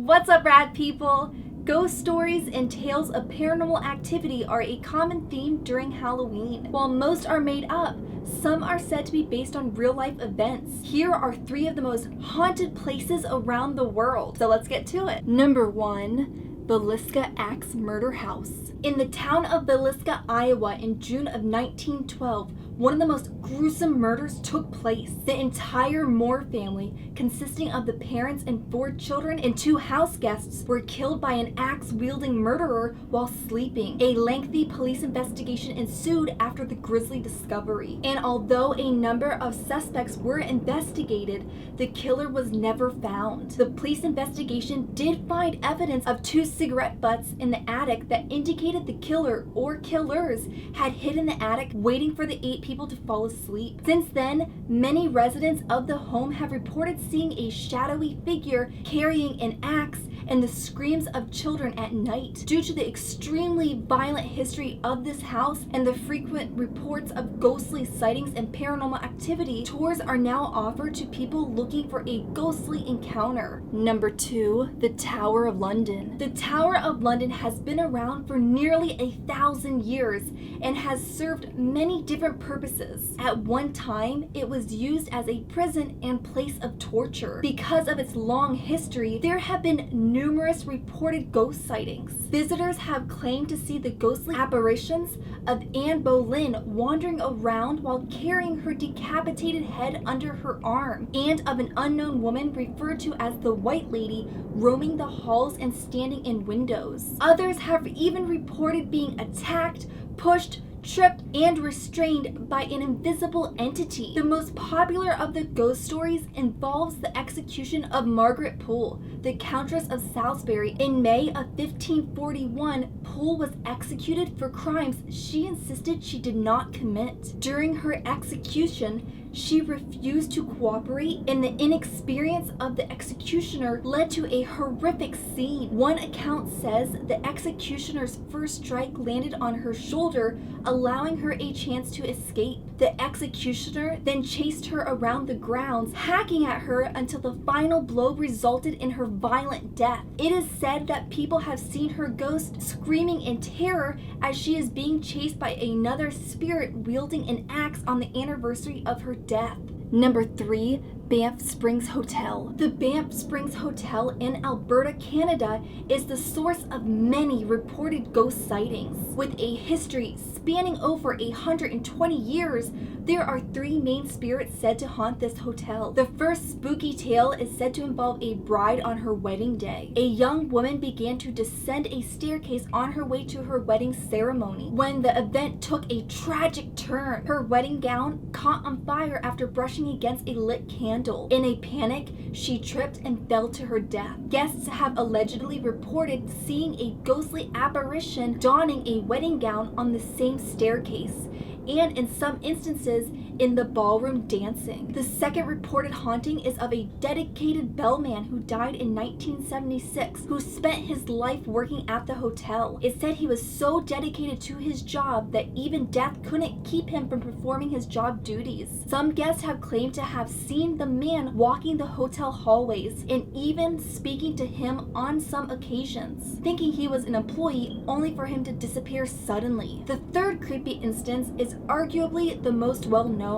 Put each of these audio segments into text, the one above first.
What's up, rad people? Ghost stories and tales of paranormal activity are a common theme during Halloween. While most are made up, some are said to be based on real-life events. Here are 3 of the most haunted places around the world. So let's get to it. Number 1. Villisca Axe Murder House. In the town of Villisca, Iowa in June of 1912, one of the most gruesome murders took place. The entire Moore family, consisting of the parents and 4 children and 2 house guests, were killed by an axe-wielding murderer while sleeping. A lengthy police investigation ensued after the grisly discovery. And although a number of suspects were investigated, the killer was never found. The police investigation did find evidence of 2 cigarette butts in the attic that indicated the killer or killers had hid in the attic waiting for the 8 people to fall asleep. Since then, many residents of the home have reported seeing a shadowy figure carrying an axe and the screams of children at night. Due to the extremely violent history of this house and the frequent reports of ghostly sightings and paranormal activity, tours are now offered to people looking for a ghostly encounter. Number 2. The Tower of London. The Tower of London has been around for nearly 1,000 years and has served many different purposes. At one time, it was used as a prison and place of torture. Because of its long history, there have been numerous reported ghost sightings. Visitors have claimed to see the ghostly apparitions of Anne Boleyn wandering around while carrying her decapitated head under her arm, and of an unknown woman referred to as the White Lady roaming the halls and standing in windows. Others have even reported being attacked, pushed, tripped, and restrained by an invisible entity. The most popular of the ghost stories involves the execution of Margaret Poole, the Countess of Salisbury. In May of 1541, Poole was executed for crimes she insisted she did not commit. During her execution, she refused to cooperate, and the inexperience of the executioner led to a horrific scene. One account says the executioner's first strike landed on her shoulder, allowing her a chance to escape. The executioner then chased her around the grounds, hacking at her until the final blow resulted in her violent death. It is said that people have seen her ghost screaming in terror as she is being chased by another spirit wielding an axe on the anniversary of her death. Number 3. Banff Springs Hotel. The Banff Springs Hotel in Alberta, Canada is the source of many reported ghost sightings. With a history spanning over 120 years, there are 3 main spirits said to haunt this hotel. The first spooky tale is said to involve a bride on her wedding day. A young woman began to descend a staircase on her way to her wedding ceremony when the event took a tragic turn. Her wedding gown caught on fire after brushing against a lit candle. In a panic, she tripped and fell to her death. Guests have allegedly reported seeing a ghostly apparition donning a wedding gown on the same staircase, and in some instances in the ballroom dancing. The second reported haunting is of a dedicated bellman who died in 1976, who spent his life working at the hotel. It said he was so dedicated to his job that even death couldn't keep him from performing his job duties. Some guests have claimed to have seen the man walking the hotel hallways and even speaking to him on some occasions, thinking he was an employee only for him to disappear suddenly. The third creepy instance is arguably the most well-known,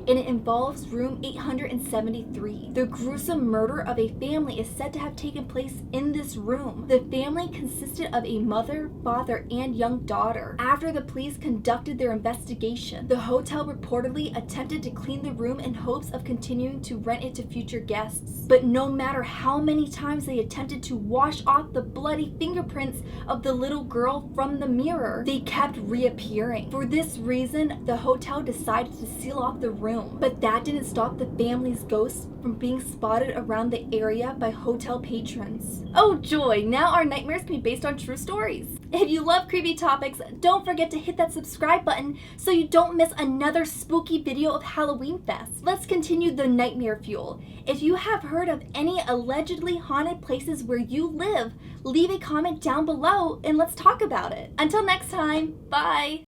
and it involves room 873. The gruesome murder of a family is said to have taken place in this room. The family consisted of a mother, father, and young daughter. After the police conducted their investigation, the hotel reportedly attempted to clean the room in hopes of continuing to rent it to future guests. But no matter how many times they attempted to wash off the bloody fingerprints of the little girl from the mirror, they kept reappearing. For this reason, the hotel decided to seal off the room, but that didn't stop the family's ghosts from being spotted around the area by hotel patrons. Oh joy, now our nightmares can be based on true stories. If you love creepy topics, don't forget to hit that subscribe button so you don't miss another spooky video of Halloween Fest. Let's continue the nightmare fuel. If you have heard of any allegedly haunted places where you live, leave a comment down below and let's talk about it. Until next time, bye!